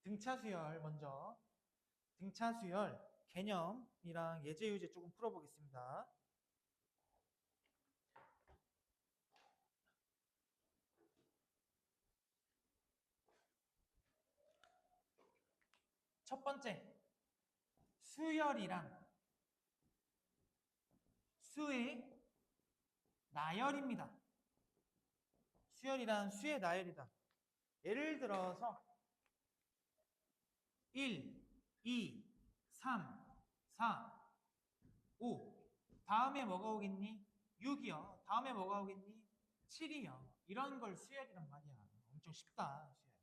등차 수열 먼저 등차 수열 개념이랑 예제 유제 조금 풀어보겠습니다. 첫 번째 수열이란 수의 나열입니다. 수열이란 수의 나열이다. 예를 들어서 1, 2, 3, 4, 5 다음에 뭐가 오겠니? 6이요. 다음에 뭐가 오겠니? 7이요. 이런 걸 수열이란 말이야. 엄청 쉽다. 수열.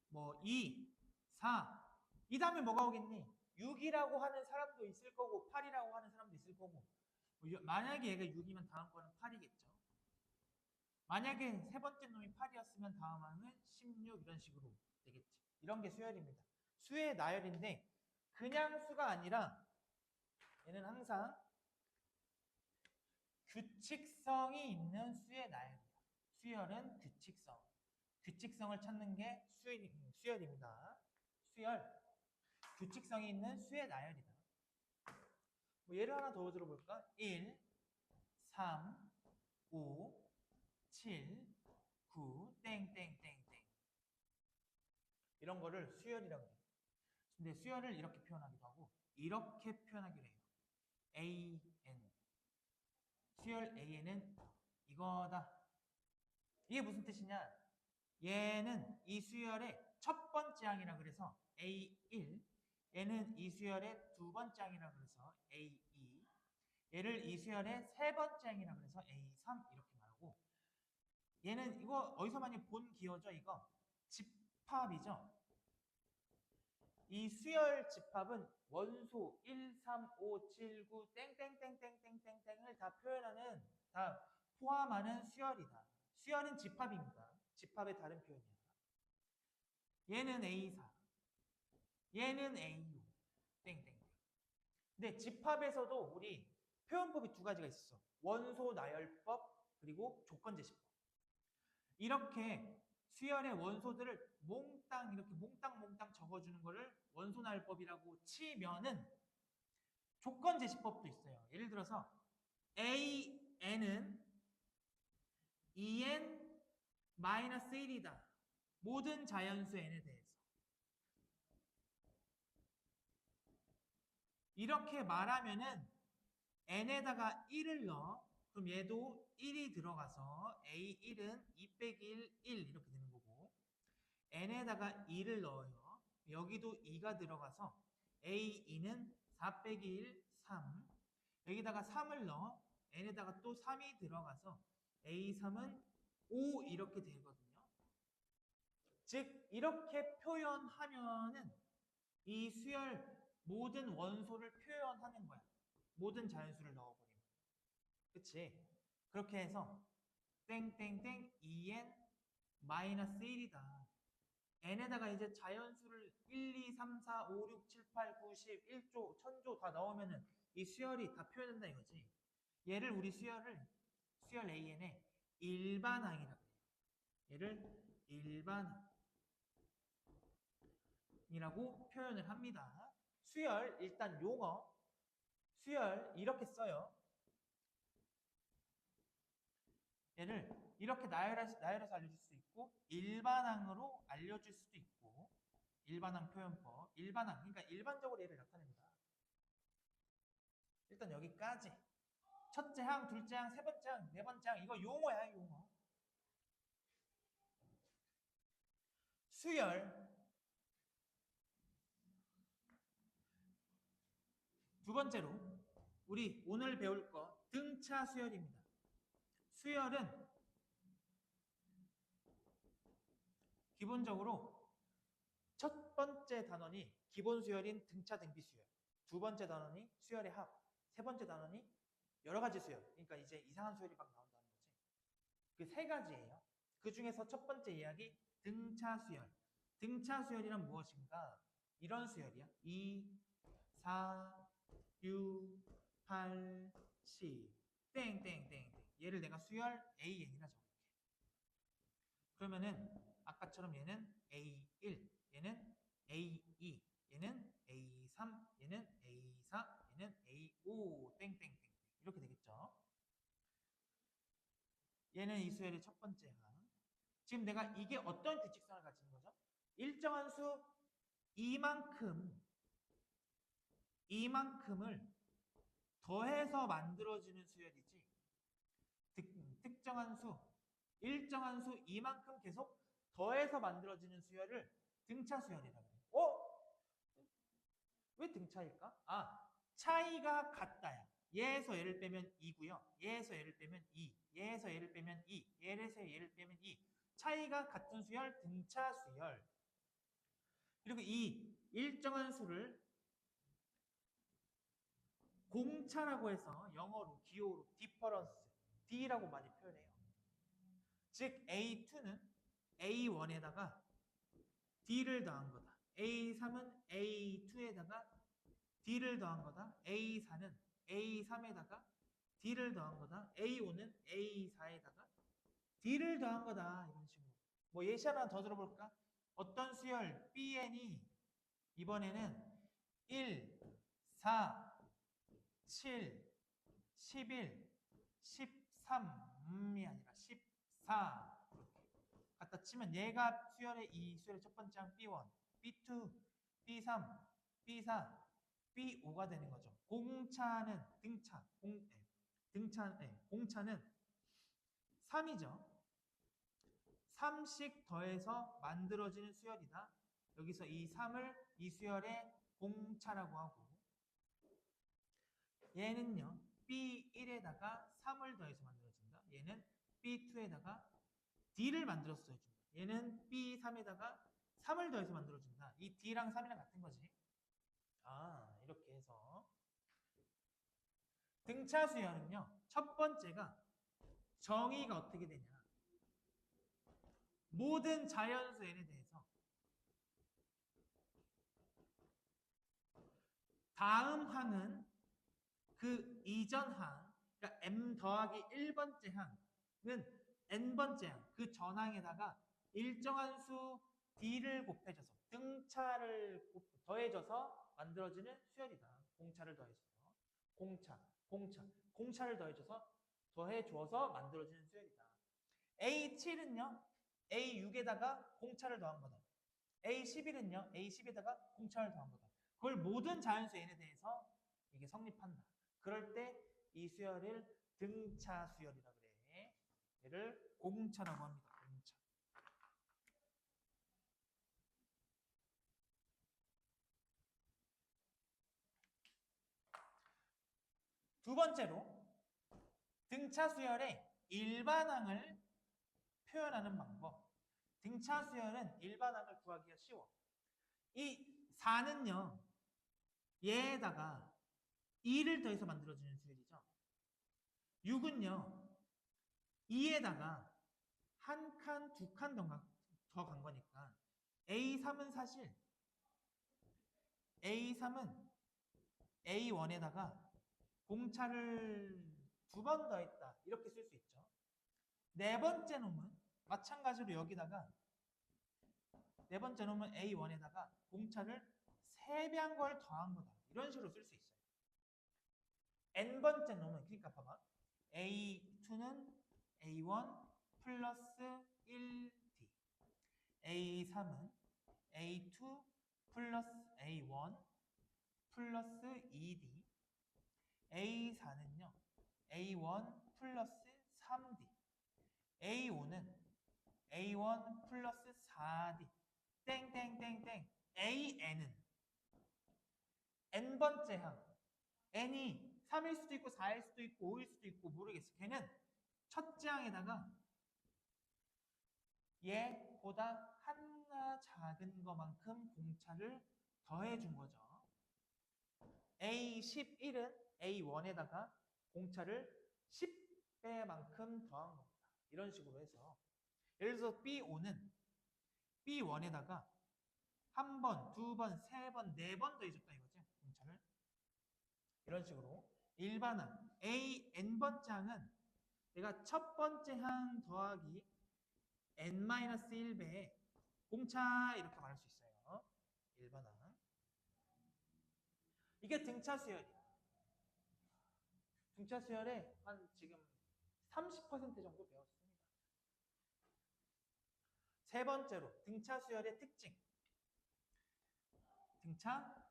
뭐 2, 4 이 다음에 뭐가 오겠니? 6이라고 하는 사람도 있을 거고 8이라고 하는 사람도 있을 거고 만약에 얘가 6이면 다음 거는 8이겠죠. 만약에 세 번째 놈이 8이었으면 다음은 16 이런 식으로 되겠지. 이런 게 수열입니다. 수의 나열인데 그냥 수가 아니라 얘는 항상 규칙성이 있는 수의 나열이다. 수열은 규칙성. 규칙성을 찾는 게 수열입니다. 수열. 규칙성이 있는 수의 나열이다. 뭐 예를 하나 더 들어볼까? 1, 3, 5, 7, 9, 땡땡땡땡. 이런 거를 수열이라고 해요. 근데 수열을 이렇게 표현하기도 하고 이렇게 표현하기도 해요. AN. 수열 AN은 이거다. 이게 무슨 뜻이냐? 얘는 이 수열의 첫 번째 항이라 그래서 A1, 얘는 이 수열의 두 번째 항이라 그래서 A2, 얘를 이 수열의 세 번째 항이라 그래서 A3 이렇게 말하고 얘는 이거 어디서 많이 본 기호죠? 이거 집합이죠. 이 수열 집합은 원소 1, 3, 5, 7, 9 땡땡땡땡땡땡땡을 다 표현하는 다 포함하는 수열이다. 수열은 집합입니다. 집합의 다른 표현이야. 얘는 A4, 얘는 A6 땡땡땡. 근데 집합에서도 우리 표현법이 두 가지가 있었어. 원소 나열법 그리고 조건제시법. 이렇게 수열의 원소들을 몽땅 이렇게 몽땅 적어주는 거를 원소 나열법이라고 치면은 조건제시법도 있어요. 예를 들어서 AN은 2n-1이다. 모든 자연수 n에 대해서. 이렇게 말하면은 n에다가 1을 넣어. 그럼 얘도 1이 들어가서 A1은 2 빼기 1 이렇게 되는 거고 n에다가 2를 넣어요. 여기도 2가 들어가서 A2는 4 빼기 1, 3 여기다가 3을 넣어 n에다가 또 3이 들어가서 A3은 5 이렇게 되거든요. 즉 이렇게 표현하면은 이 수열 모든 원소를 표현하는 거야. 모든 자연수를 넣어버리면. 그치? 그렇게 해서 땡땡땡 2n-1이다. n에다가 이제 자연수를 1, 2, 3, 4, 5, 6, 7, 8, 9, 10, 1조, 1000조 다 넣으면은 이 수열이 다 표현된다 이거지. 얘를 우리 수열 AN의 일반항이라고 해요. 얘를 일반항이라고 표현을 합니다. 수열 일단 용어 수열 이렇게 써요. 얘를 이렇게 나열해서 알려줄 수 있고 일반항으로 알려줄 수도 있고 일반항 표현법 일반항 그러니까 일반적으로 얘를 나타냅니다. 일단 여기까지 첫째 항, 둘째 항, 세 번째 항, 네 번째 항 이거 용어야 용어. 수열 두 번째로 우리 오늘 배울 거 등차 수열입니다. 수열은 기본적으로 첫 번째 단원이 기본 수열인 등차 등비 수열, 두 번째 단원이 수열의 합, 세 번째 단원이 여러 가지 수열. 그러니까 이제 이상한 수열이 막 나온다는 거지. 그 세 가지예요. 그 중에서 첫 번째 이야기 등차 수열. 등차 수열이란 무엇인가? 이런 수열이야. 2, 4, 6, 8, 10 땡땡땡땡. 얘를 내가 수열 AN이라 적을게. 그러면은 아까처럼 얘는 A1 얘는 이 수열의 첫 번째 항. 지금 내가 이게 어떤 규칙성을 가진 거죠? 일정한 수 이만큼을 더해서 만들어지는 수열이지 특정한 수, 일정한 수 이만큼 계속 더해서 만들어지는 수열을 등차 수열이라고 해요. 왜 등차일까? 차이가 같다야. 얘에서 얘를 빼면 2고요. 얘에서 얘를 빼면 2. 얘에서 얘를 빼면 2. 얘에서 얘를 빼면 2. 차이가 같은 수열, 등차 수열. 그리고 이 일정한 수를 공차라고 해서 영어로 기호로 difference, D라고 많이 표현해요. 즉 A2는 A1에다가 D를 더한 거다. A3은 A2에다가 D를 더한 거다. A4는 A3에다가 D를 더한 거다. A5는 A4에다가 D를 더한 거다. 이런 식으로. 뭐 예시 하나 더 들어볼까? 어떤 수열 Bn이 이번에는 1, 4, 7, 11, 13이 아니라 14 갖다 치면 얘가 수열의 이 수열의 첫 번째 항 B1, B2, B3, B4, B5가 되는 거죠. 공차는 공차는 3이죠. 3씩 더해서 만들어지는 수열이다. 여기서 이 3을 이 수열의 공차라고 하고 얘는요. B1에다가 3을 더해서 만들어진다. 얘는 B2에다가 D를 만들어서 더해준다. 얘는 B3에다가 3을 더해서 만들어준다. 이 D랑 3이랑 같은 거지. 이렇게 해서 등차 수열은요. 첫 번째가 정의가 어떻게 되냐. 모든 자연수 n에 대해서 다음 항은 그 이전 항, 그러니까 m 더하기 1번째 항은 n번째 항, 그 전항에다가 일정한 수 d를 곱해줘서 등차를 더해줘서 만들어지는 수열이다. 공차를 더해줘서 공차를 더해줘서 만들어지는 수열이다. A7은요 A6에다가 공차를 더한 거다. A11은요 A10에다가 공차를 더한 거다. 그걸 모든 자연수 n에 대해서 이게 성립한다. 그럴 때 이 수열을 등차 수열이라 그래. 얘를 공차라고 합니다. 공차. 두 번째로 등차 수열의 일반항을 표현하는 방법. 등차 수열은 일반항을 구하기가 쉬워. 이 4는요. 얘에다가 2를 더해서 만들어지는 수열이죠. 6은요. 2에다가 한 칸, 두 칸 더 간 거니까 A3은 사실 A3은 A1에다가 공차를 두 번 더했다. 이렇게 쓸 수 있죠. 네 번째 놈은 마찬가지로 여기다가 네 번째 놈은 A1에다가 공차를 3배 걸 더한 거다. 이런 식으로 쓸 수 있어요. n번째 놈은 그러니까 봐봐. A2는 A1 플러스 1D A3은 A2 플러스 A1 플러스 2D A4는요 A1 플러스 3D A5는 A1 플러스 4D 땡땡땡땡 AN은 n번째 항 n이 3일 수도 있고 4일 수도 있고 5일 수도 있고 모르겠어. 걔는 첫째 항에다가 얘보다 하나 작은 것만큼 공차를 더해준 거죠. A11은 A1에다가 공차를 10배만큼 더한 겁니다. 이런 식으로 해서 예를 들어서 B5는 B1에다가 한 번, 두 번, 세 번, 네 번 더해줬다 이거죠. 공차를. 이런 식으로 일반항 n번째 항은 내가 첫 번째 항 더하기 n-1배에 공차 이렇게 말할 수 있어요. 일반항. 이게 등차 수열이야. 등차 수열의 한 지금 30% 정도 배웠습니다. 세 번째로 등차 수열의 특징. 등차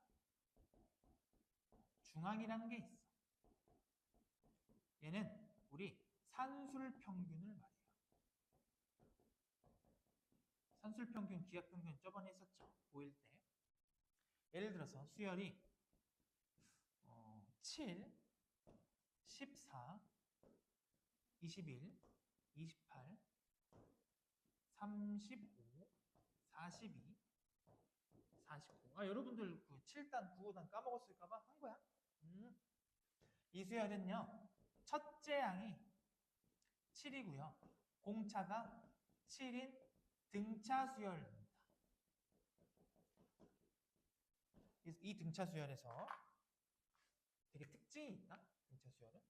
중앙이라는 게 있어. 얘는 우리 산술평균을 말해요. 산술평균, 기하평균 저번에 했었죠. 고1 때. 예를 들어서 수열이 7, 14, 21, 28, 35, 42, 49. 여러분들 그 7단, 9단 까먹었을까봐 한 거야. 이 수열은요, 첫째 항이 7이고요. 공차가 7인 등차 수열입니다. 이 등차 수열에서 되게 특징이 있다. 등차 수열은.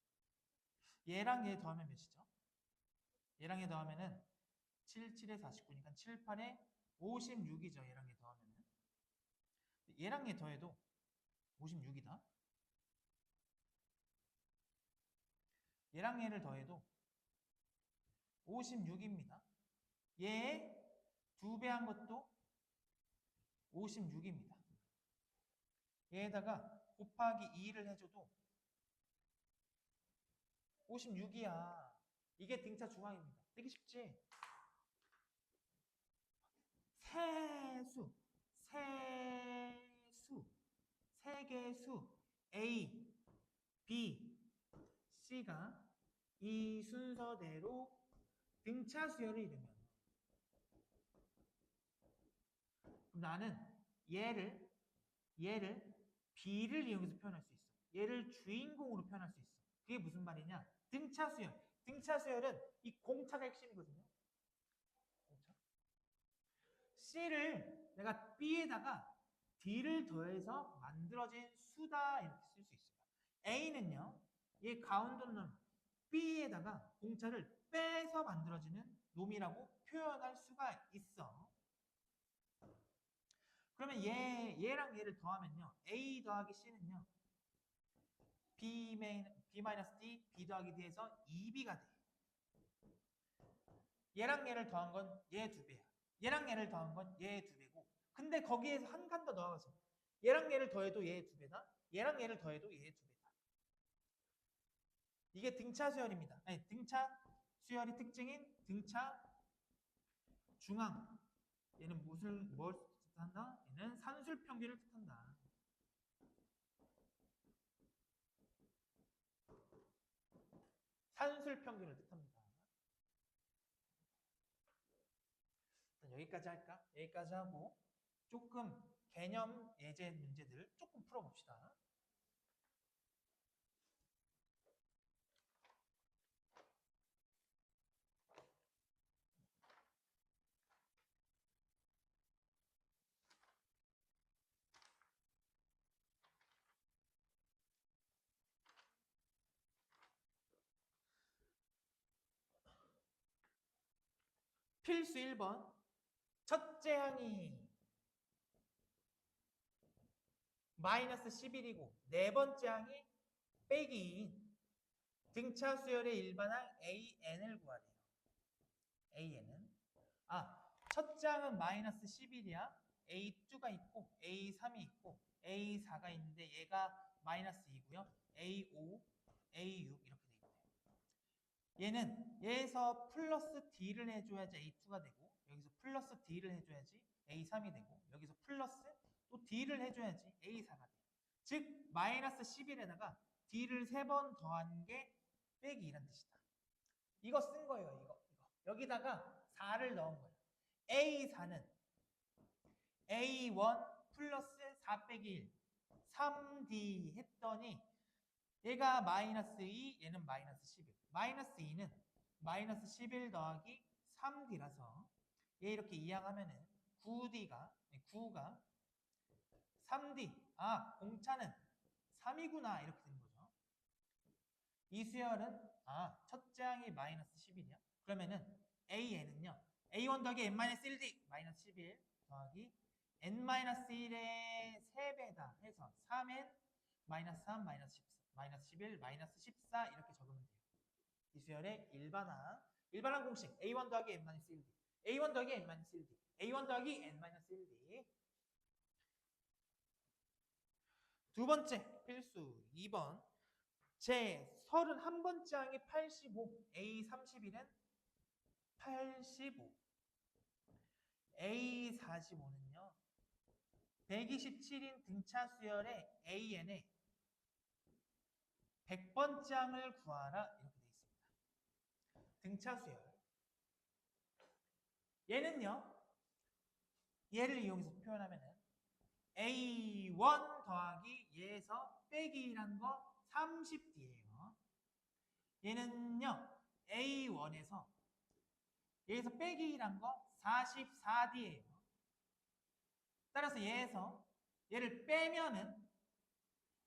얘랑 얘 더하면 몇이죠? 얘랑 얘 더하면은 7, 7에 49니까 7, 8에 56이죠. 얘랑 얘 더하면은. 얘랑 얘 더해도 56이다. 얘랑 얘를 더해도 56입니다. 얘의 2배 한 것도 56입니다. 얘에다가 곱하기 2를 해줘도 56이야. 이게 등차 중앙입니다. 되게 쉽지? 세 개의 수 A, B, C가 이 순서대로 등차 수열을 이루면, 그럼 나는 얘를 B를 이용해서 표현할 수 있어. 얘를 주인공으로 표현할 수 있어. 그게 무슨 말이냐? 등차 수열. 등차 수열은 이 공차가 핵심이거든요. 공차. C를 내가 B에다가 D를 더해서 만들어진 수다 이렇게 쓸 수 있어요. A는요, 얘 가운데 놈 B에다가 공차를 빼서 만들어지는 놈이라고 표현할 수가 있어. 그러면 얘랑 얘를 더하면요, A 더하기 C는요, B-D, B 더하기 D에서 2B가 돼. 얘랑 얘를 더한 건 얘 2배야. 얘랑 얘를 더한 건 얘 2배고. 근데 거기에서 한 칸 더 넣어서 얘랑 얘를 더해도 얘 2배다. 얘랑 얘를 더해도 얘 2배다. 이게 등차 수열입니다. 아니, 등차 수열의 특징인 등차 중앙. 얘는 뭘 뜻한다? 얘는 산술평균을 뜻한다. 산술평균을 뜻합니다. 일단 여기까지 할까? 여기까지 하고 조금 개념 예제 문제들 조금 풀어봅시다. 필수 1번. 첫째 항이 마이너스 11이고 네 번째 항이 빼기 2인 등차 수열의 일반항 AN을 구하래요. AN은 첫째 항은 마이너스 11이야. A2가 있고 A3이 있고 A4가 있는데 얘가 마이너스 2고요. A5, A6 이렇게 돼 있대요. 얘는 얘에서 플러스 D를 해줘야지 A2가 되고, 여기서 플러스 D를 해줘야지 A3이 되고, 여기서 플러스 또 D를 해줘야지 A4가 돼. 즉 마이너스 11에다가 D를 3번 더한 게 빼기 2란 뜻이다. 이거 쓴 거예요. 이거. 여기다가 4를 넣은 거예요. A4는 A1 플러스 4 빼기 1 3D 했더니 얘가 마이너스 2, 얘는 마이너스 11. 마이너스 2는 마이너스 11 더하기 3D라서 얘 이렇게 이항하면은 9가 3D. 공차는 3이구나. 이렇게 된 거죠. 이 수열은 첫째 항이 마이너스 11이야. 그러면은 AN은요. A1 더하기 N-1D 마이너스 11 더하기 N-1의 3배다 해서 3N 마이너스 3 마이너스 14 마이너스 11 마이너스 14 이렇게 적으면 돼요. 이 수열의 일반항 공식 A1 더하기 N-1D A1 더하기 N-1D. A1 더하기 N-1D. 두 번째 필수 2번. 제 31번째 항이 85. A31은 85. A45는요. 127인 등차 수열의 AN의 100번째 항을 구하라 이렇게 되어 있습니다. 등차 수열. 얘는요. 얘를 이용해서 표현하면은 A1 더하기 얘에서 빼기 1한 거 30D예요. 얘는요. A1에서 얘에서 빼기 1한 거 44D예요. 따라서 얘에서 얘를 빼면은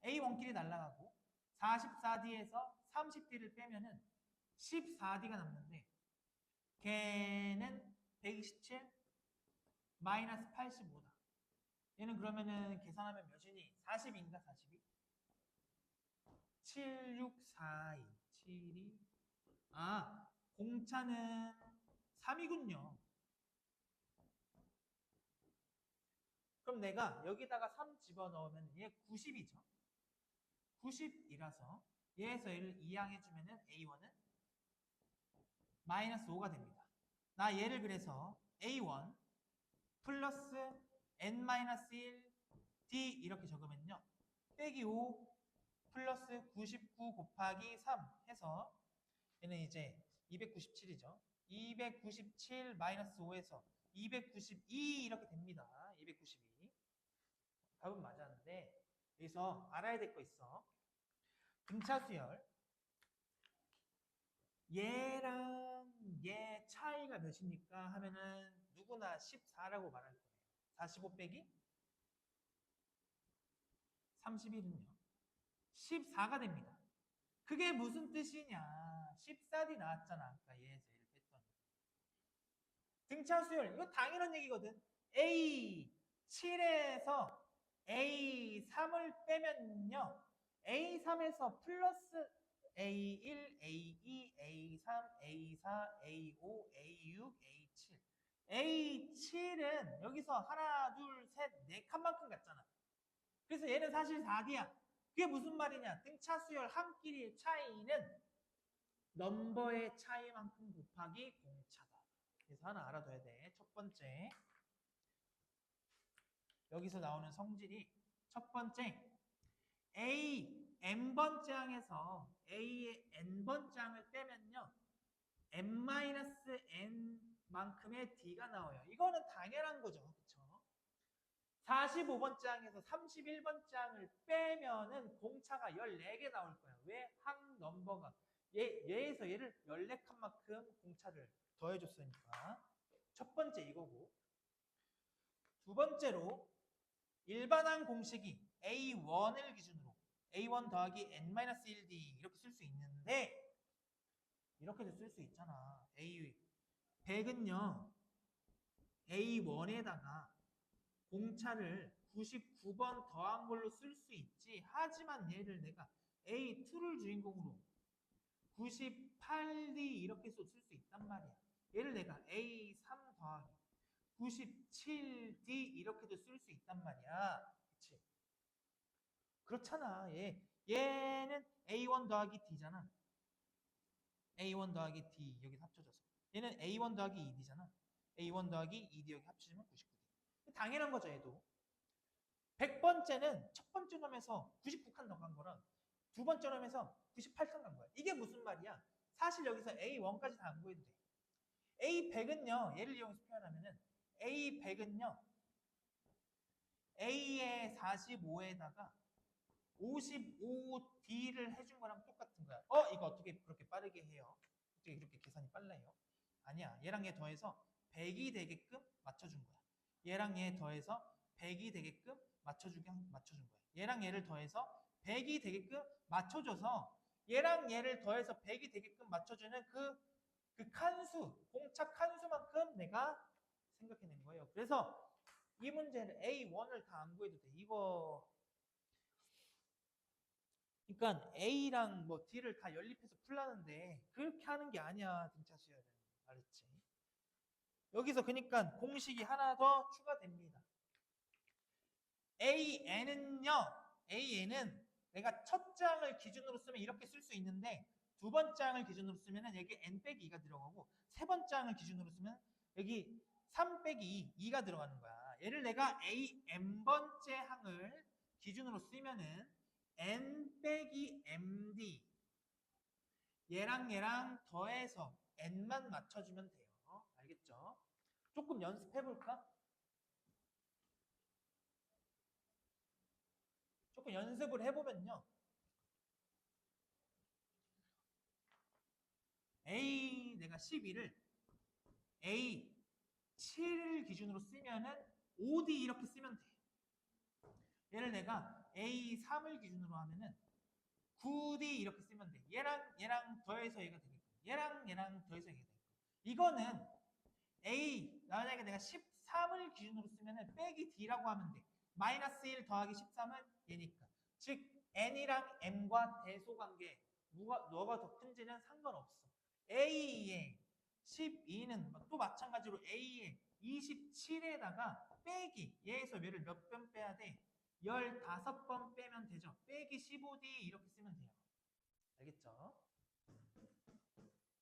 A1끼리 날아가고 44D에서 30D를 빼면은 14D가 남는데 걔는 127 마이너스 85다. 얘는 그러면은 계산하면 몇이니? 40인가 42? 7642 72 아 공차는 3이군요. 그럼 내가 여기다가 3 집어넣으면 얘 90이죠. 90이라서 얘에서 얘를 이항해주면은 A1은 마이너스 5가 됩니다. 나 얘를 그래서 A1 플러스 N-1 D 이렇게 적으면요. 빼기 5 플러스 99 곱하기 3 해서 얘는 이제 297이죠. 297 마이너스 5에서 292 이렇게 됩니다. 292. 답은 맞았는데 여기서 알아야 될 거 있어. 등차 수열. 얘랑 얘 차이가 몇입니까? 하면은 누구나 14라고 말할 거예요. 45 빼기 31은요. 14가 됩니다. 그게 무슨 뜻이냐? 14D 나왔잖아. 아까 얘에서 얘를 뺐더니. 등차 수열. 이거 당연한 얘기거든. A7에서 A3을 빼면요. A3에서 플러스 A1, A2, A3, A4, A5, A6, A7. A7은 여기서 하나, 둘, 셋, 네 칸만큼 같잖아. 그래서 얘는 사실 4D야. 그게 무슨 말이냐? 등차 수열 한 끼리의 차이는 넘버의 차이만큼 곱하기 공차다. 그래서 하나 알아둬야 돼. 첫 번째. 여기서 나오는 성질이 첫 번째. A n번째 항에서 A의 n번째 항을 빼면요. n-n만큼의 D가 나와요. 이거는 당연한 거죠. 그렇죠? 45번째 항에서 31번째 항을 빼면은 공차가 14개 나올 거야. 왜? 한 넘버가 얘에서 얘를 14칸만큼 공차를 더해줬으니까. 첫 번째 이거고. 두 번째로 일반항 공식이 A1을 기준으로 A1 더하기 N-1D 이렇게 쓸 수 있는데 이렇게도 쓸 수 있잖아. A100은요. A1에다가 공차를 99번 더한 걸로 쓸 수 있지. 하지만 얘를 내가 A2를 주인공으로 98D 이렇게 쓸 수 있단 말이야. 얘를 내가 A3 더하기 97D 이렇게도 쓸 수 있단 말이야. 그치? 그렇잖아. 얘는 A1 더하기 D잖아. A1 더하기 D 여기 합쳐져서. 얘는 A1 더하기 2D잖아. A1 더하기 2D 여기 합치면 99D. 당연한 거죠, 얘도. 100번째는 첫 번째 놈에서 99칸 더 간 거랑 두 번째 놈에서 98칸 간 거야. 이게 무슨 말이야? 사실 여기서 A1까지 다 안 구해도 돼. A100은요, 얘를 이용해서 표현하면은 A100은요, A의 45에다가 55D를 해준 거랑 똑같은 거야. 이거 어떻게 그렇게 빠르게 해요? 어떻게 이렇게 계산이 빨라요? 아니야. 얘랑 얘 더해서 100이 되게끔 맞춰준 거야. 얘랑 얘 더해서 100이 되게끔 맞춰준 거야. 얘랑 얘를 더해서 100이 되게끔 맞춰줘서 얘랑 얘를 더해서 100이 되게끔 맞춰주는 그 칸수, 공차 칸수만큼 내가 생각해낸 거예요. 그래서 이 문제는 A1을 다 안 구해도 돼. 이거 그러니까 A랑 뭐 D를 다 연립해서 풀라는데 그렇게 하는 게 아니야. 등차 수열은. 알았지? 여기서 그러니까 공식이 하나 더 추가됩니다. AN은 내가 첫 장을 기준으로 쓰면 이렇게 쓸 수 있는데 두 번째 장을 기준으로 쓰면 여기 n 빼기 2가 들어가고 세 번째 장을 기준으로 쓰면 여기 3 빼기 2가 들어가는 거야. 얘를 내가 n번째 항을 기준으로 쓰면은 n 빼기 md 얘랑 더해서 n만 맞춰주면 돼요. 알겠죠? 조금 연습해볼까? 조금 연습을 해보면요. 내가 12를 A 7 기준으로 쓰면은 5D 이렇게 쓰면 돼. 얘를 내가 A 3을 기준으로 하면은 9D 이렇게 쓰면 돼. 얘랑 더해서 얘가 되겠고 얘랑 더해서 얘가 되겠고 이거는 만약에 내가 13을 기준으로 쓰면은 빼기 D라고 하면 돼. 마이너스 1 더하기 13은 얘니까. 즉 N이랑 M과 대소관계 뭐가 더 큰지는 상관없어. A의 12는 또 마찬가지로 A의 27에다가 빼기 얘에서 얘를 몇 번 빼야 돼? 15번 빼면 되죠. 빼기 15D 이렇게 쓰면 돼요. 알겠죠?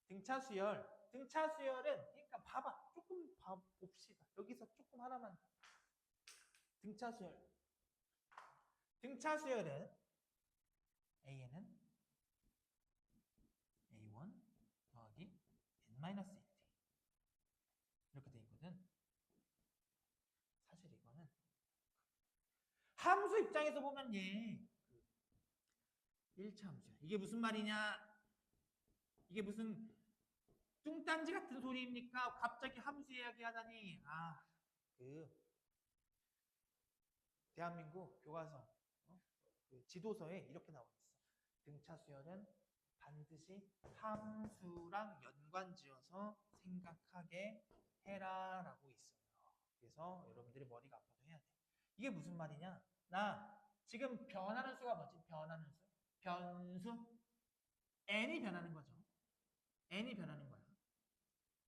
등차수열은 그러니까 봐봐. 조금 봅시다. 여기서 조금 하나만. 등차수열은 A에는 A1 더하기 N-1t 이렇게 돼 있거든. 사실 이거는 함수 입장에서 보면 얘 1차 함수야. 이게 무슨 말이냐? 이게 무슨 뚱딴지 같은 소리입니까? 갑자기 함수 이야기하다니. 대한민국 교과서 그 지도서에 이렇게 나와 있어. 등차수열은 반드시 함수랑 연관지어서 생각하게 해라라고 있어요. 그래서 여러분들이 머리가 아파도 해야 돼. 이게 무슨 말이냐? 나 지금 변하는 수가 뭐지? 변하는 수? 변수? n이 변하는 거죠. n이 변하는 거야.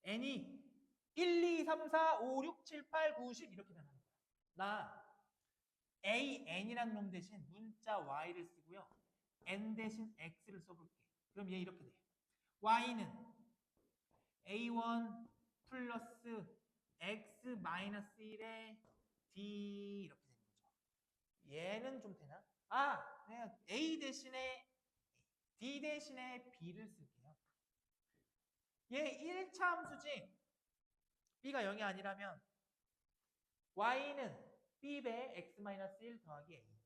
n이 1, 2, 3, 4, 5, 6, 7, 8, 9, 10 이렇게 변하는 거야. 나 AN이라는 놈 대신 문자 Y를 쓰고요. N 대신 X를 써볼게. 그럼 얘 이렇게 돼. Y는 A1 플러스 X 마이너스 1에 D 이렇게 되는 거죠. 얘는 좀 되나? 내가 A 대신에 D 대신에 B를 쓸게요. 얘 1차 함수지. B가 0이 아니라면 Y는 B배 X-1 더하기 A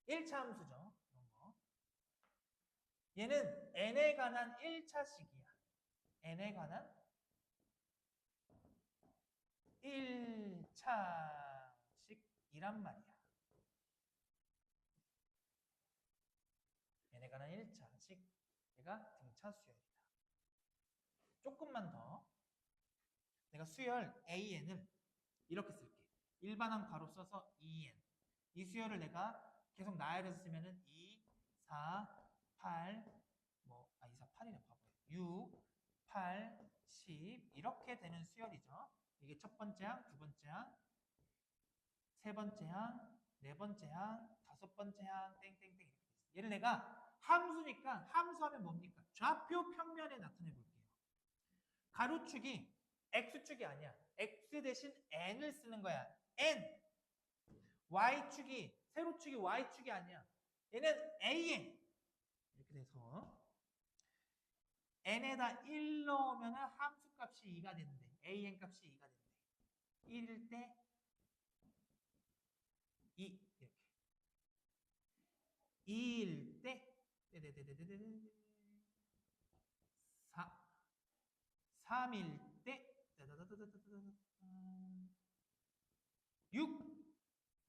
1차 함수죠. 이런 거. 얘는 N에 관한 1차식이야. N에 관한 1차식이란 말이야. N에 관한 1차식. 얘가 등차수열이다. 조금만 더. 내가 수열 AN을 이렇게 쓸게. 일반항 괄호 써서 EN. 이 수열을 내가 계속 나열해서 쓰면은 2, 4, 8, 2, 4, 8이네, 바보야. 6, 8, 10 이렇게 되는 수열이죠. 이게 첫 번째 항, 두 번째 항, 세 번째 항, 네 번째 항, 다섯 번째 항, 땡땡땡 이렇게 돼 있어요. 얘를 내가 함수니까 함수하면 뭡니까? 좌표 평면에 나타내 볼게요. 가로축이 x축이 아니야. x 대신 n을 쓰는 거야. n. y축이 세로축이 y축이 아니야. 얘는 an. 이렇게 돼서 n에다 1 넣으면 함수값이 2가 되는데 an 값이 2가 되는데 1일 때 2 이렇게 2일 때 4 3일 때 6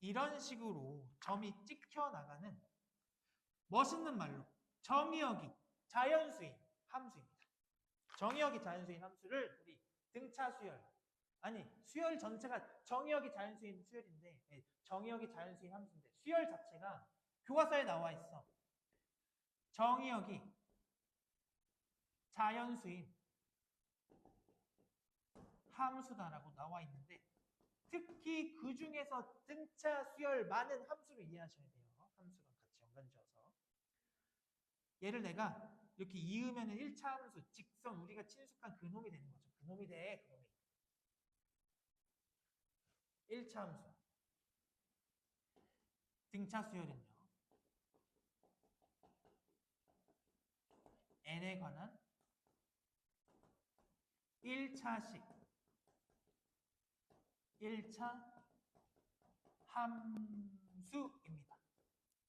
이런 식으로 점이 찍혀 나가는 멋있는 말로 정의역이 자연수인 함수입니다. 정의역이 자연수인 함수를 우리 등차수열 수열 전체가 정의역이 자연수인 수열인데 정의역이 자연수인 함수인데 수열 자체가 교과서에 나와 있어. 정의역이 자연수인 함수다라고 나와 있는데 특히 그 중에서 등차 수열 많은 함수를 이해하셔야 돼요. 함수랑 같이 연관지어서. 얘를 내가 이렇게 이으면 1차 함수, 직선 우리가 친숙한 그놈이 되는 거죠. 그놈이 돼, 그놈이. 1차 함수. 등차 수열은요. n에 관한 1차식 1차 함수입니다.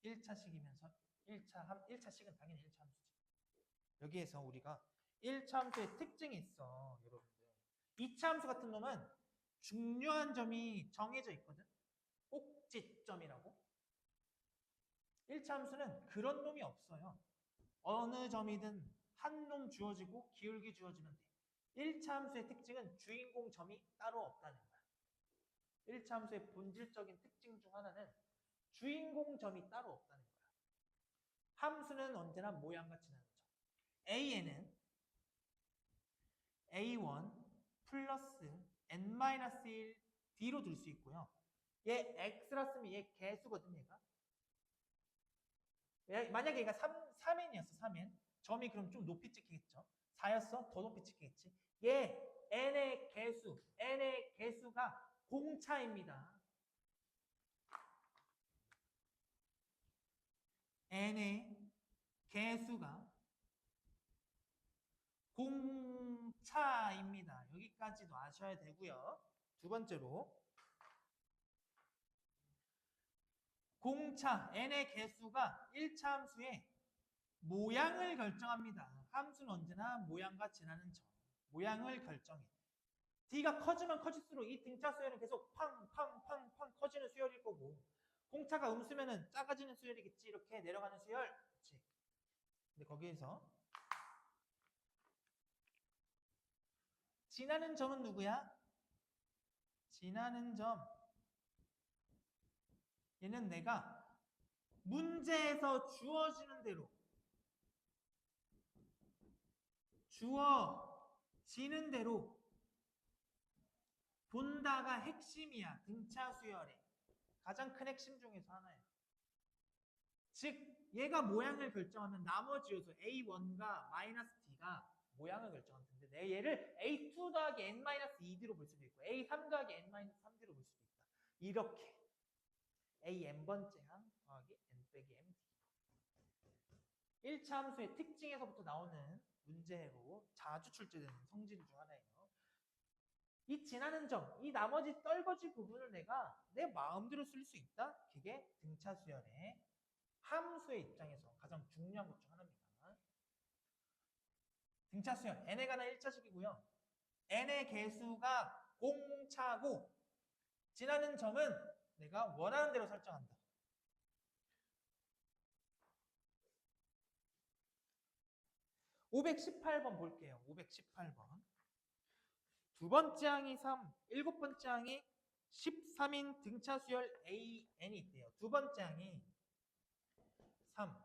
1차식이면서 1차식은 당연히 1차 함수지. 여기에서 우리가 1차 함수의 특징이 있어, 여러분들. 2차 함수 같은 놈은 중요한 점이 정해져 있거든. 꼭지점이라고. 1차 함수는 그런 놈이 없어요. 어느 점이든 한 놈 주어지고 기울기 주어지면 돼. 1차 함수의 특징은 주인공 점이 따로 없다는 거야. 1차 함수의 본질적인 특징 중 하나는 주인공 점이 따로 없다는 거야. 함수는 언제나 모양과 지나는 점. a는 a1 플러스 n-1 d로 둘 수 있고요. 얘 x라 쓰면 얘 개수거든, 얘가. 만약에 얘가 3n이었어, 3n. 점이 그럼 좀 높이 찍히겠죠. 4였어? 더 높이 찍히겠지. 얘 n의 개수가 공차입니다. n의 개수가 공차입니다. 여기까지도 아셔야 되고요. 두 번째로 공차 n의 개수가 1차 함수의 모양을 결정합니다. 함수는 언제나 모양과 지나는 점. 모양을 결정해. d가 커지면 커질수록 이 등차 수열은 계속 팡팡팡팡 커지는 수열일 거고, 공차가 음수면은 작아지는 수열이겠지. 이렇게 내려가는 수열. 그치? 근데 거기에서 지나는 점은 누구야? 지나는 점. 얘는 내가 문제에서 주어지는 대로 주어지는 대로 본다가 핵심이야. 등차 수열의 가장 큰 핵심 중에서 하나예요. 즉 얘가 모양을 결정하면 나머지 요소 A1과 -D가 모양을 결정할 텐데 내 얘를 A2 더하기 N-2D로 볼 수도 있고 A3 더하기 N-3D로 볼 수도 있다. 이렇게 AN번째 항 더하기 N-MD 1차 함수의 특징에서부터 나오는 문제로 자주 출제되는 성질 중 하나예요. 이 지나는 점, 이 나머지 떨거진 부분을 내가 내 마음대로 쓸 수 있다? 그게 등차 수열의 함수의 입장에서 가장 중요한 것 중 하나입니다. 등차 수열, n에 관한 1차식이고요. n의 개수가 공차고 지나는 점은 내가 원하는 대로 설정한다. (518번) 볼게요. 518번. 두 번째 항이 3, 일곱 번째 항이 13인 등차 수열 AN이 있대요. 두 번째 항이 3,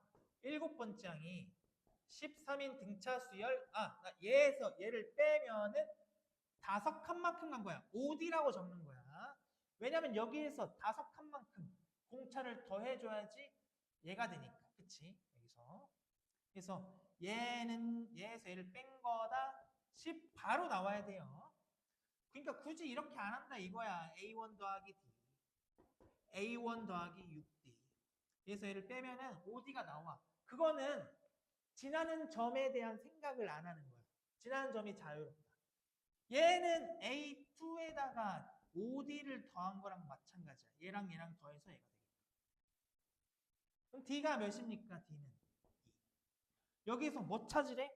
일곱 번째 항이 13인 등차 수열, 얘를 빼면은 다섯 칸만큼 간 거야. OD라고 적는 거야. 왜냐면 여기에서 다섯 칸만큼 공차를 더해줘야지 얘가 되니까. 그치? 여기서. 그래서 얘에서 얘를 뺀 거다. 10 바로 나와야 돼요. 그러니까 굳이 이렇게 안 한다 이거야. A1 더하기 D. A1 더하기 6D. 그래서 얘를 빼면은 OD가 나와. 그거는 지나는 점에 대한 생각을 안 하는 거야. 지나는 점이 자유롭다. 얘는 A2에다가 OD를 더한 거랑 마찬가지야. 얘랑 더해서 얘가 되겠다. 그럼 D가 몇입니까? D는 2. 여기에서 뭐 찾으래?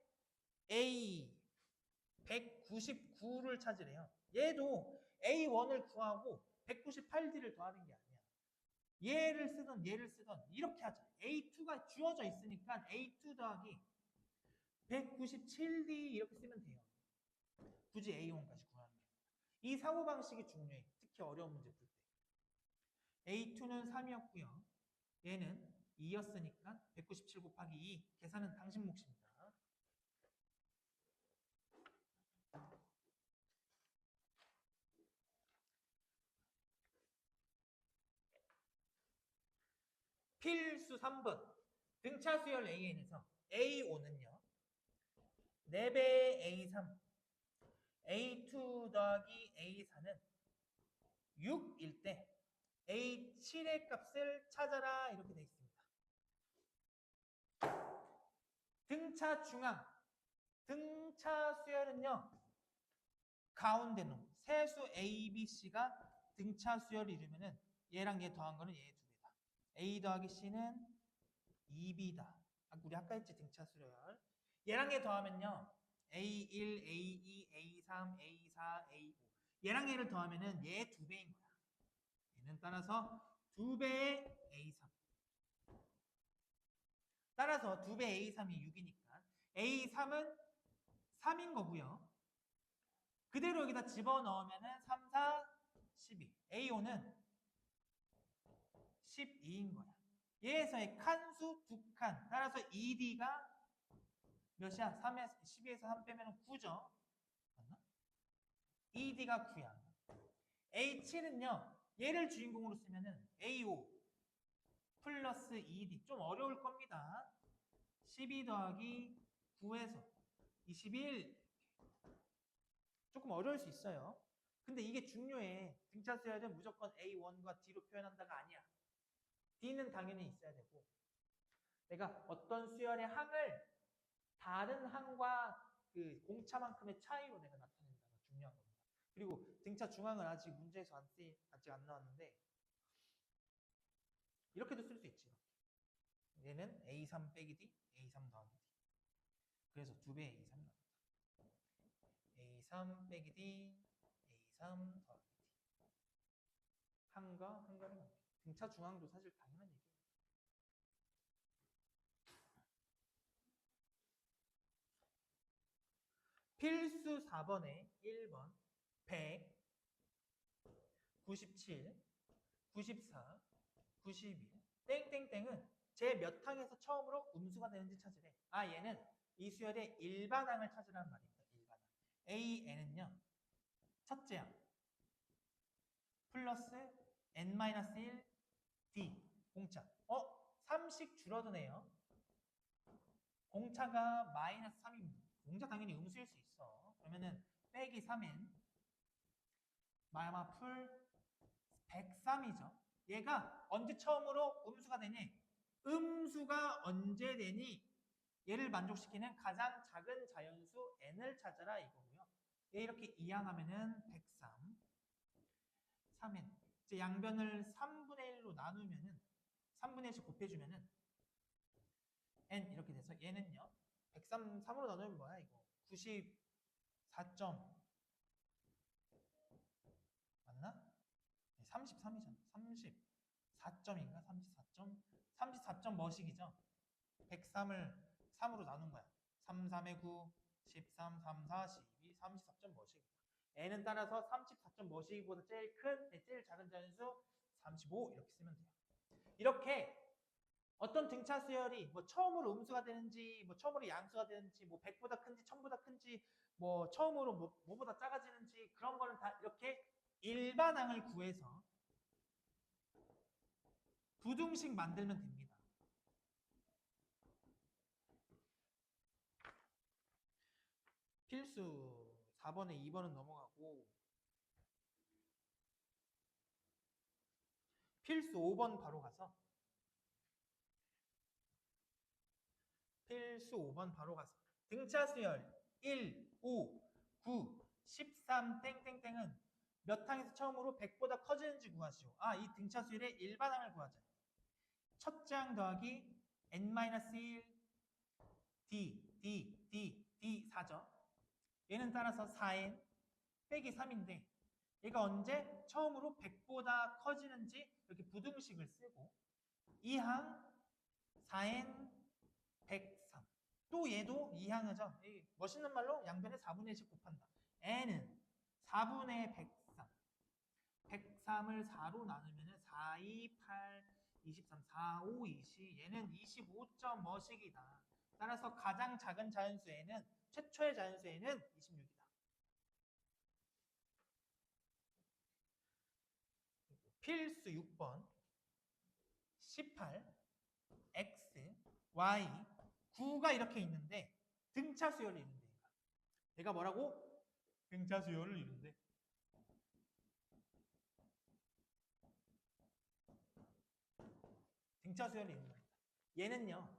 A 199를 찾으래요. 얘도 A1을 구하고 198D를 더하는 게 아니야. 얘를 쓰던 이렇게 하자. A2가 주어져 있으니까 A2 더하기 197D 이렇게 쓰면 돼요. 굳이 A1까지 구하는 게. 이 사고방식이 중요해. 특히 어려운 문제 풀 때. A2는 3이었고요. 얘는 2였으니까 197 곱하기 2. 계산은 당신 몫입니다. 필수 3번. 등차 수열 AN에서 A5는요. 4배의 A3, A2 더하기 A4는 6일 때 A7의 값을 찾아라 이렇게 되어 있습니다. 등차 중앙, 등차 수열은요. 가운데 놈, 세수 A, B, C가 등차 수열을 이루면은 얘랑 얘 더한 거는 얘 2배다. A 더하기 C는 2B다. 우리 아까 했지 등차 수열. 얘랑 얘 더하면요. A1, A2, A3, A4, A5. 얘랑 얘를 더하면은 얘 2배인 거야. 얘는 따라서 2배의 A3. 따라서 2배 A3이 6이니까 A3은 3인 거고요. 그대로 여기다 집어넣으면은 3, 4, 12. A5는 12인 거야. 얘에서의 칸수 2칸. 따라서 ED가 몇이야? 3에서 12에서 3 빼면 9죠. 맞나? ED가 9야. A7은요. 얘를 주인공으로 쓰면은 A5 플러스 ED. 좀 어려울 겁니다. 12 더하기 9에서 21. 조금 어려울 수 있어요. 근데 이게 중요해. 등차 수열은 무조건 A1과 D로 표현한다가 아니야. D는 당연히 있어야 되고 내가 어떤 수열의 항을 다른 항과 그 공차만큼의 차이로 내가 나타낸다가 중요한 겁니다. 그리고 등차 중앙은 아직 문제에서 아직 안 나왔는데 이렇게도 쓸 수 있지. 얘는 A3 빼기 D, A3 더하기 D. 그래서 2배 A3 나옵니다. A3 빼기 D, A3 더하기 D. 항과 항과를 나눕니다. 등차 중앙도 사실 당연한 얘기예요. 필수 4번에 1번 100, 97, 94, 91 땡땡땡은 제 몇 항에서 처음으로 음수가 되는지 찾으래. 얘는 이 수열의 일반항을 찾으라는 말입니다. 일반항. AN은요. 첫째 항 플러스 N-1 D 공차. 3씩 줄어드네요. 공차가 마이너스 3입니다. 공차 당연히 음수일 수 있어. 그러면은 빼기 3N 마야마풀 103이죠. 얘가 언제 처음으로 음수가 되니? 음수가 언제 되니? 얘를 만족시키는 가장 작은 자연수 n을 찾아라 이거고요. 얘 이렇게 이항하면은 103, 3n. 이제 양변을 3분의 1로 나누면은 3분의 1씩 곱해주면은 n 이렇게 돼서 얘는요. 103, 3으로 나누면 뭐야 이거? 94점 맞나? 33이잖아. 34점인가? 34점? 34점 머식이죠? 103을 3으로 나눈 거야. 3, 3의 9, 13, 3, 4, 12, 34점 머식이다. n은 따라서 34점 머식이보다 제일 큰, 제일 작은 자연수 35 이렇게 쓰면 돼요. 이렇게 어떤 등차 수열이 뭐 처음으로 음수가 되는지, 뭐 처음으로 양수가 되는지, 뭐 100보다 큰지, 1000보다 큰지, 뭐 처음으로 뭐보다 작아지는지 그런 거는 다 이렇게 일반항을 구해서 부등식 만들면 됩니다. 필수 4번에 2번은 넘어가고 필수 5번 바로 가서 등차 수열 1, 5, 9, 13 땡땡땡은 몇 항에서 처음으로 100보다 커지는지 구하시오. 이 등차 수열의 일반항을 구하자. 첫째 항 더하기 n-1 d 4죠. 얘는 따라서 4n 빼기 3인데 얘가 언제 처음으로 100보다 커지는지 이렇게 부등식을 쓰고 2항 4n 103. 또 얘도 2항이죠. 멋있는 말로 양변에 4분의 1씩 곱한다. n은 4분의 103. 103을 4로 나누면 4, 2, 8, 23, 4, 5, 20. 얘는 25점 머식이다. 따라서 가장 작은 자연수에는 최초의 자연수에는 26이다. 필수 6번 18 x, y, 9가 이렇게 있는데 등차 수열을 이룬대. 얘가 뭐라고? 등차 수열을 이룬대. 등차 수열을 이룬 겁니다. 얘는요.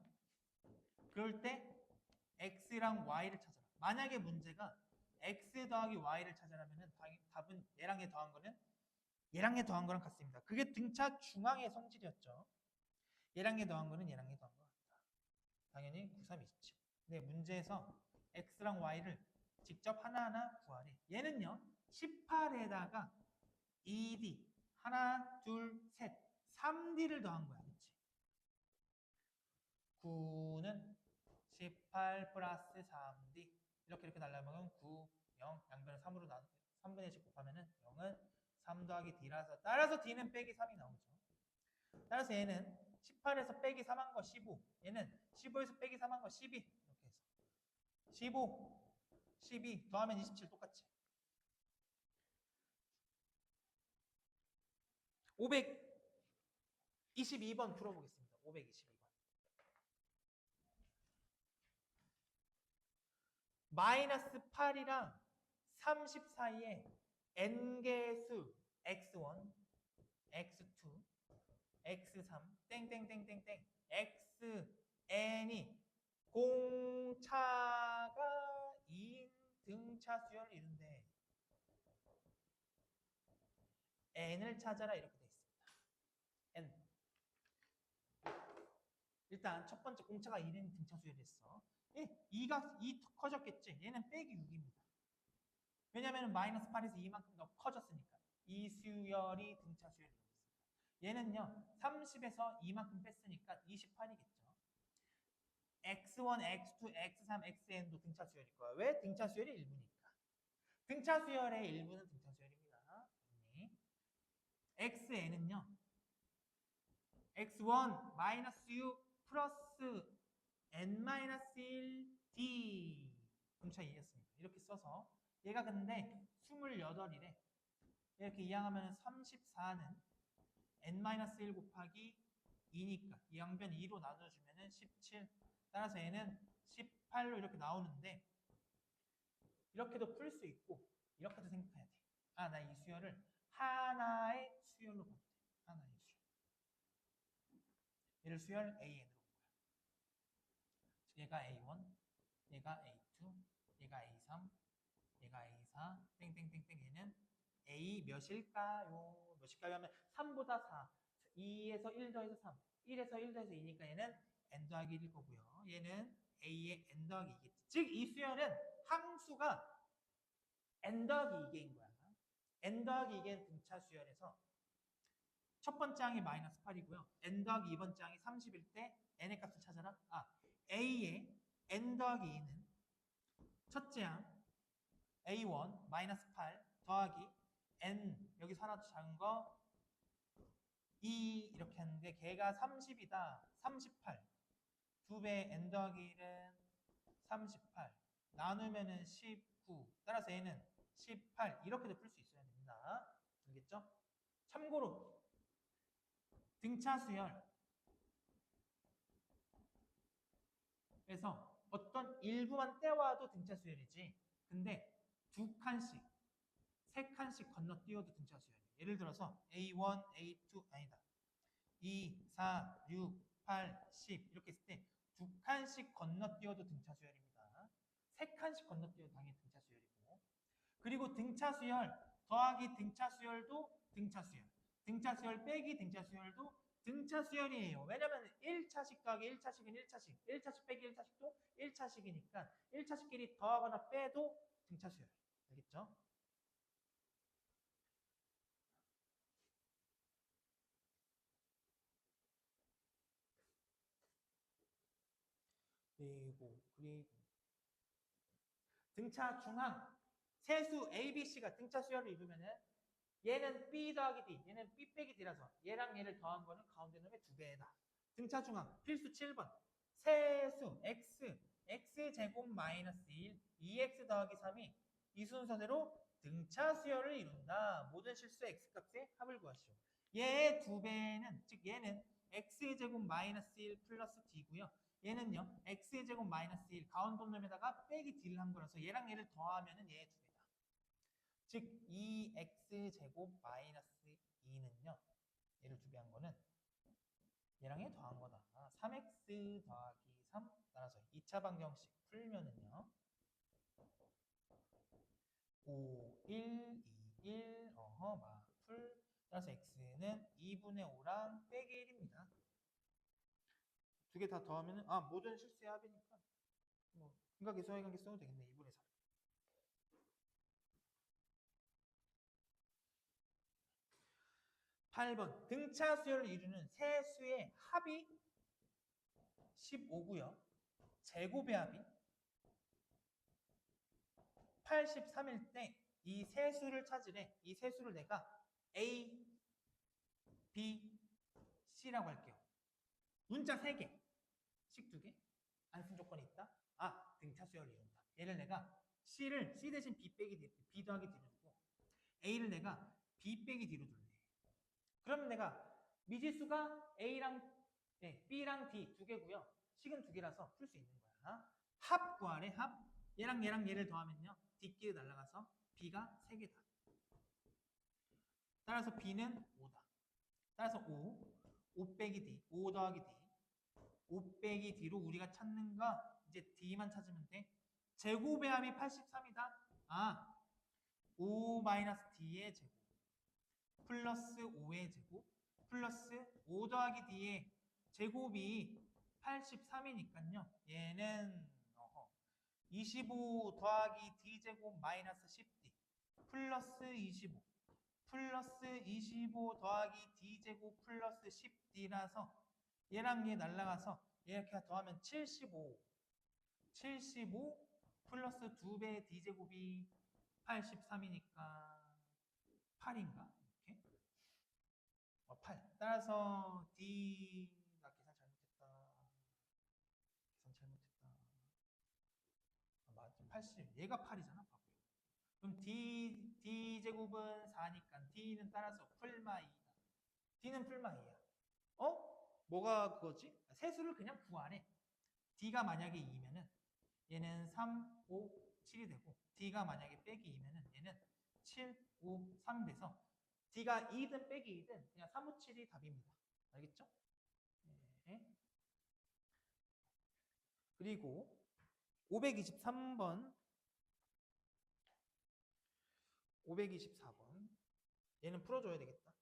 그럴 때 x랑 y를 찾아라. 만약에 문제가 x 더하기 y를 찾아라면은 답은 얘랑 얘 더한 거는 얘랑 얘 더한 거랑 같습니다. 그게 등차 중앙의 성질이었죠. 얘랑 얘 더한 거는 얘랑 얘 더한 거 같다. 당연히 9, 3, 27. 근데 문제에서 x랑 y를 직접 하나하나 구하래. 얘는요. 18에다가 2d 하나, 둘, 셋 3d를 더한 거야. 그치? 9는 18 플러스 3d 이렇게 날라가면 9, 0 양변을 3으로 3분의 1씩 곱하면은 0은 3 더하기 d라서 따라서 d는 빼기 3이 나오죠. 따라서 얘는 18에서 빼기 3한 거 15 얘는 15에서 빼기 3한 거 12 이렇게 해서 15, 12 더하면 27 똑같지. 522번 풀어보겠습니다. 522번. 마이너스 8이랑 30 사이에 n개수 x1, x2, x3, 땡땡땡땡땡 xn이 공차가 2인 등차 수열을 이룬대. n을 찾아라 이렇게 돼 있습니다. n. 일단 첫 번째 공차가 1인 등차 수열했어. 2 커졌겠지. 얘는 빼기 6입니다. 왜냐면 마이너스 8에서 2만큼 더 커졌으니까. 이 수열이 등차 수열이라고 했습니다. 얘는요. 30에서 2만큼 뺐으니까 28이겠죠. x1, x2, x3, xn도 등차 수열일 거야. 왜? 등차 수열이 1부니까. 등차 수열의 일부는 등차 수열입니다. xn은요. x1 마이너스 6 플러스 n-1d 분차 2였습니다. 이렇게 써서 얘가 근데 28이래. 이렇게 이항하면 34는 n-1 곱하기 2니까 이 양변 2로 나눠주면 17. 따라서 얘는 18로 이렇게 나오는데 이렇게도 풀 수 있고 이렇게도 생각해야 돼. 아, 나 이 수열을 하나의 수열로 봐도 돼. 하나의 수열. 얘를 수열 AN으로 본 거야. 얘가 A1, 얘가 A2, 얘가 A3, 얘가 A4, 땡땡땡땡 얘는 A 몇일까요? 몇일까요? 하면 3보다 4, 2에서 1 더해서 3, 1에서 1 더해서 2니까 얘는 n 더하기 1일 거고요. 얘는 A의 n 더하기 2겠지. 즉 이 수열은 항수가 n 더하기 2개인 거야. n 더하기 2개는 등차 수열에서 첫 번째 항이 마이너스 8이고요. n 더하기 2번째 항이 30일 때 n의 값을 찾아라. A의 n 더하기 2는 첫째 항 A1 마이너스 8 더하기 n 여기서 하나 더 작은 거 2 이렇게 하는데 걔가 30이다. 38 2배 n 더하기 1은 38 나누면은 19 따라서 얘는 18 이렇게도 풀 수 있어야 됩니다. 알겠죠? 참고로 등차 수열 그래서 어떤 일부만 떼와도 등차 수열이지. 근데 2칸씩, 3칸씩 건너뛰어도 등차 수열이에요. 예를 들어서 A1, A2 아니다. 2, 4, 6, 8, 10 이렇게 있을 때 2칸씩 건너뛰어도 등차 수열입니다. 3칸씩 건너뛰어도 당연히 등차 수열이고. 그리고 등차 수열 더하기 등차 수열도 등차 수열. 등차 수열 빼기 등차 수열도 등차 수열이에요. 왜냐면 1차식 더하기 1차식은 1차식, 1차식 빼기 1차식도 1차식이니까 1차식끼리 더하거나 빼도 등차 수열. 알겠죠? 그리고 등차 중항 세수 A, B, C가 등차 수열을 이루면은 얘는 B 더하기 D, 얘는 B 빼기 D라서 얘랑 얘를 더한 거는 가운데 놈의 2배다. 등차 중항 필수 7번 세수 X, X제곱 마이너스 1, 2X 더하기 3이 이 순서대로 등차 수열을 이룬다. 모든 실수 X값의 합을 구하시오. 얘의 2배는 즉 얘는 x의 제곱 마이너스 1 플러스 d고요. 얘는요 x의 제곱 마이너스 1 가운데 놈에다가 빼기 d를 한 거라서 얘랑 얘를 더하면은 얘 두 개다. 즉 2x 제곱 마이너스 2는요 얘를 두 배 한 거는 얘랑 얘 더한 거다. 3x 더하기 3 따라서 2차 방정식 풀면은요 5, 1, 2, 1 마풀 따라서 x는 2분의 5랑 빼기 1입니다. 두 개 다 더하면은 모든 실수의 합이니까 뭐 근각계 수학관계 써도 되겠네. 2분의 4. 8번 등차 수열을 이루는 세 수의 합이 15고요. 제곱의 합이 83일 때 이 세 수를 찾으래. 이 세 수를 내가 A, B, C라고 할게요. 문자 3개, 식 2개, 안쓴 조건이 있다. 등차 수열을 이룬다. 얘를 내가 C를 C 대신 B 빼기 B 더하기 D로 두고 A를 내가 B 빼기 D로 둘래. 그러면 내가 미지수가 A랑 B랑 D 두 개고요. 식은 두 개라서 풀 수 있는 거야. 합 구하래. 합. 얘랑 얘를 더하면요. D끼리 날아가서 B가 3개다. 따라서 B는 5다. 따라서 5 빼기 D, 5 더하기 D, 5 빼기 D로 우리가 찾는 거 이제 D만 찾으면 돼. 제곱의 합이 83이다. 5 마이너스 D의 제곱 플러스 5의 제곱 플러스 5 더하기 D의 제곱이 83이니까요. 얘는 25 더하기 D제곱 마이너스 10D 플러스 25 플러스 25 더하기 D제곱 플러스 10D라서 얘랑 얘 날라가서 이렇게 더하면 75 플러스 2배의 D제곱이 83이니까 8인가? 이렇게 8. 따라서 D 나 계산 잘못했다. 맞아. 80. 얘가 8이잖아. 바보야. 그럼 D제곱은 4니까 D는 따라서 풀마 2다. D는 풀마 2야. 뭐가 그거지? 세수를 그냥 구하래. D가 만약에 2면은 얘는 3, 5, 7이 되고 D가 만약에 빼기 2면은 얘는 7, 5, 3 돼서 D가 2든 빼기 2든 그냥 3, 5, 7이 답입니다. 알겠죠? 네. 그리고 523번 524번 얘는 풀어줘야 되겠다.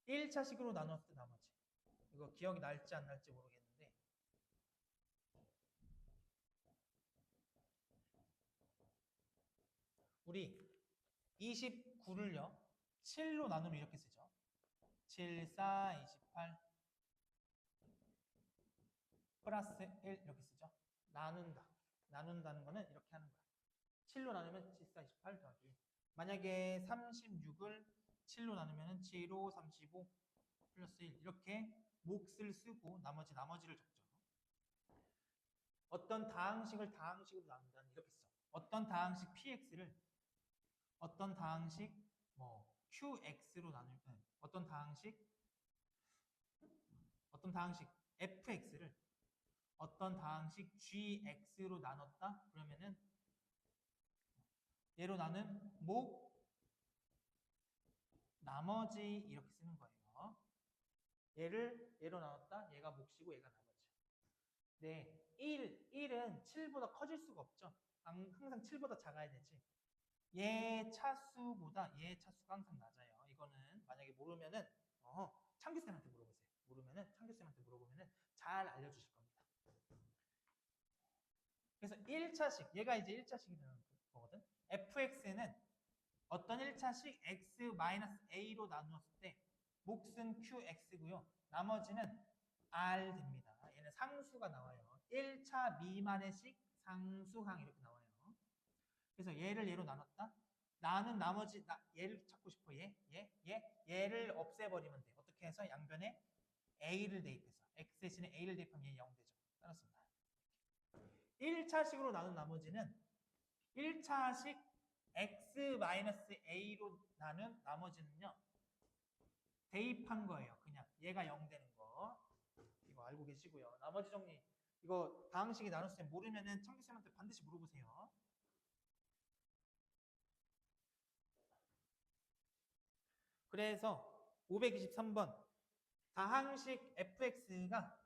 1차식으로 나눴을 때 나머지 이거 기억이 날지 안 날지 모르겠는데 우리 29를요 7로 나누면 이렇게 쓰죠. 7, 4, 28 플러스 1 이렇게 쓰죠. 나눈다는 거는 이렇게 하는 거야. 7로 나누면 7, 4, 28 더하기 1. 만약에 36을 7로 나누면 7, 5, 35 플러스 1 이렇게 몫을 쓰고 나머지를 적죠. 어떤 다항식을 다항식으로 나눈다는 이렇게 써. 어떤 다항식 px를 어떤 다항식 qx로 나누면 어떤 다항식 fx를 어떤 다항식 gx로 나눴다 그러면은 얘로 나눈 목 나머지 이렇게 쓰는 거예요. 얘로 나눴다 얘가 몫이고 얘가 나머지. 네, 1은 7보다 커질 수가 없죠. 항상 7보다 작아야 되지. 얘 차수보다 얘 차수가 항상 낮아요. 이거는 만약에 모르면은 창규쌤한테 물어보세요. 모르면은 창규쌤한테 물어보면은 잘 알려주실 겁니다. 그래서 1차식 얘가 이제 1차식이라는 거거든. fx는 어떤 1차식 x-a로 나누었을 때 몫은 qx고요. 나머지는 r 됩니다. 얘는 상수가 나와요. 1차 미만의 식 상수항 이렇게 나와요. 그래서 얘로 나눴다. 나는 나머지 얘를 찾고 싶어. 얘를 없애버리면 돼. 어떻게 해서 양변에 a를 대입해서 x 대신에 a를 대입하면 얘 0 되죠. 따랐습니다. 1차식으로 나눈 나머지는 1차식 x-a로 나눈 나머지는요. 대입한 거예요. 그냥 얘가 0 되는 거. 이거 알고 계시고요. 나머지 정리. 이거 다항식이 나눴을 때 모르면은 청기쌤한테 반드시 물어보세요. 그래서 523번 다항식 fx가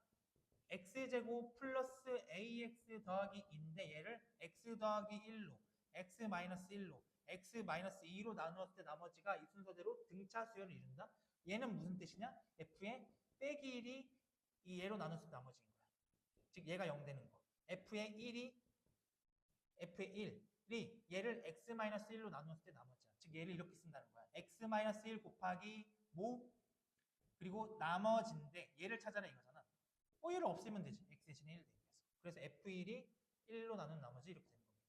x제곱 플러스 ax 더하기 2인데 얘를 x 더하기 1로 x 마이너스 1로 x 마이너스 2로 나누었을 때 나머지가 이 순서대로 등차 수열을 이룬다. 얘는 무슨 뜻이냐? f의 빼기 1이 이 얘로 나눴을 때 나머지인 거야. 즉 얘가 0 되는 거. f의 1이 얘를 x 마이너스 1로 나눴을 때 나머지야. 즉 얘를 이렇게 쓴다는 거야. x 마이너스 1 곱하기 모 그리고 나머지인데 얘를 찾아라 이거잖아. 얘를 없애면 되지. x 대신에 1 대입해서. 그래서 f1이 1로 나눈 나머지 이렇게 되는 겁니다.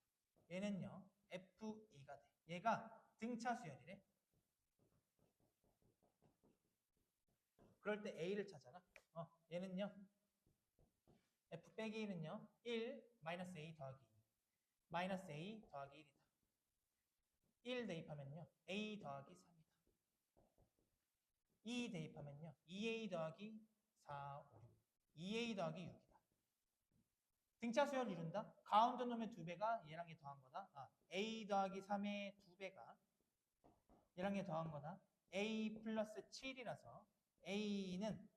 얘는요. f2가 돼. 얘가 등차 수열이래. 그럴 때 a를 찾아라. 얘는요. f 빼기 1은요. 1 마이너스 a 더하기 2. 마이너스 a 더하기 1이다. 1 대입하면요. a 더하기 3이다. 2 대입하면요. 2a 더하기 4, 5, 6. 2a 더하기 6이다. 등차 수열을 이룬다. 가운데 놈의 2배가 얘랑 얘 더한 거다. a 더하기 3의 2배가 얘랑 얘 더한 거다. a 플러스 7이라서 a는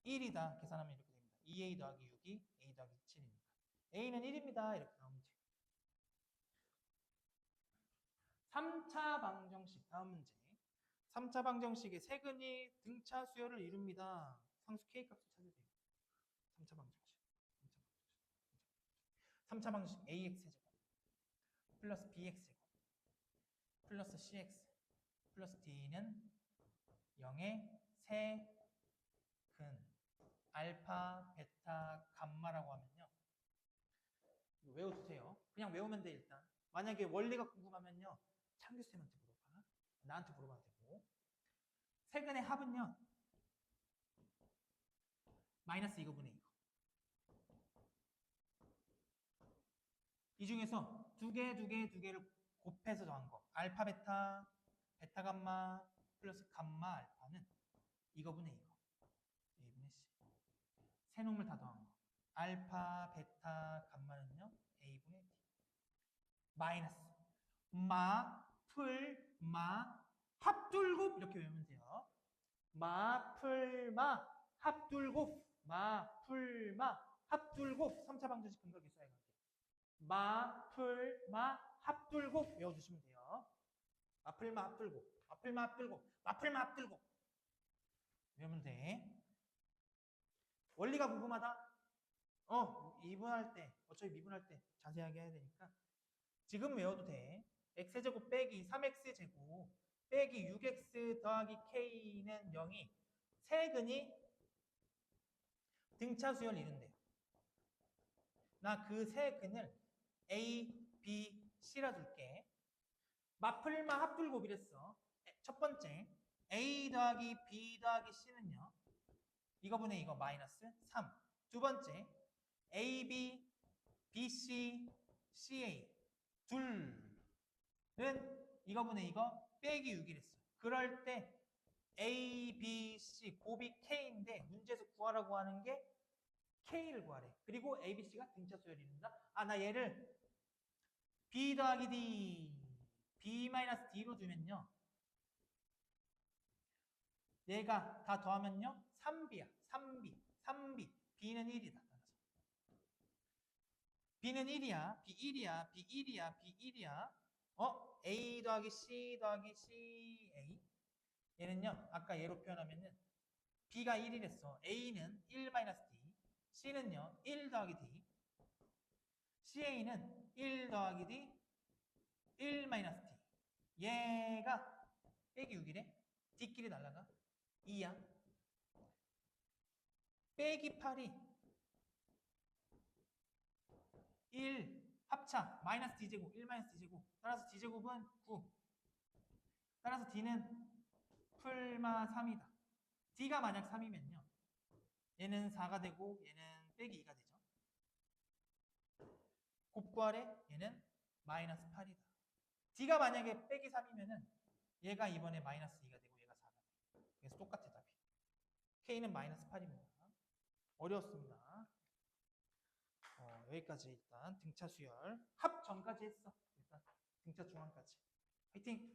1이다. 계산하면 이렇게 됩니다. 2a 더하기 6이 a 더하기 7이니까. a는 1입니다. 이렇게 나오면 돼요. 3차 방정식 다음 문제. 3차 방정식의 세근이 등차 수열을 이룹니다. 상수 k 값을 찾으세요. 3차 방정식. 3차 방정식 ax제곱 플러스 bx제곱 플러스 cx 플러스 d는 0의 세근 알파, 베타, 감마라고 하면요. 이거 외워두세요. 그냥 외우면 돼 일단. 만약에 원리가 궁금하면요. 창규쌤한테 물어봐. 나한테 물어봐도 되고. 세근의 합은요. 마이너스 이거분의 이거. 이 중에서 두 개를 곱해서 더한 거. 알파, 베타, 베타, 감마 플러스 감마, 알파는 이거분의 이거. A분의 C. 세 놈을 다 더한 거. 알파, 베타, 감마는요. A분의 D. 마이너스. 마, 풀, 마, 합둘곱 이렇게 외우면 돼요. 마, 풀, 마, 합둘곱. 마, 풀, 마, 합둘곱. 3차 방정식 근거 기수에 관계. 마, 풀, 마, 합둘곱 외워주시면 돼요. 마, 풀, 마, 합둘곱. 마, 풀, 마, 합둘곱. 마, 풀, 마, 합둘곱. 외우면 돼. 원리가 궁금하다? 미분할 때, 어차피 미분할 때 자세하게 해야 되니까 지금 외워도 돼. x제곱 빼기 3x제곱 빼기 6x 더하기 k는 0이 세근이 등차 수열을 이룬대요. 나 그 세근을 A, B, C라 둘게. 마플마 합둘곱이랬어. 첫 번째 A 더하기 B 더하기 C는요. 이거분의 이거 마이너스 3. 두 번째 AB, BC, CA 둘은 이거분의 이거 빼기 6이랬어. 그럴 때 A, B, C 곱이 K인데 문제에서 구하라고 하는 게 K를 구하래. 그리고 A, B, C가 등차 수열을 이룬다. 나 얘를 B 더하기 D, B 마이너스 D로 두면요. 얘가 다 더하면요. 3B야. 3B. B는 1이다. B는 1이야. B 1이야. B 1이야. B 1이야. A 더하기 C 더하기 CA. 얘는요. 아까 얘로 표현하면은 B가 1이랬어. A는 1 마이너스 D. C는요. 1 더하기 D. CA는 1 더하기 D. 1 마이너스 D. 얘가 빼기 6이래. D끼리 날라가. 2야. 빼기 8이 1 합차 마이너스 D제곱 1 마이너스 D제곱 따라서 D제곱은 9 따라서 D는 풀마 3이다. D가 만약 3이면요 얘는 4가 되고 얘는 빼기 2가 되죠. 곱구하래 얘는 마이너스 8이다. D가 만약에 빼기 3이면은 얘가 이번에 마이너스 2가 되고 얘가 4가 돼. 그래서 똑같아 답이. K는 마이너스 8입니다. 어려웠습니다. 여기까지 일단 등차 수열 합 전까지 했어. 일단 등차 중앙까지. 화이팅!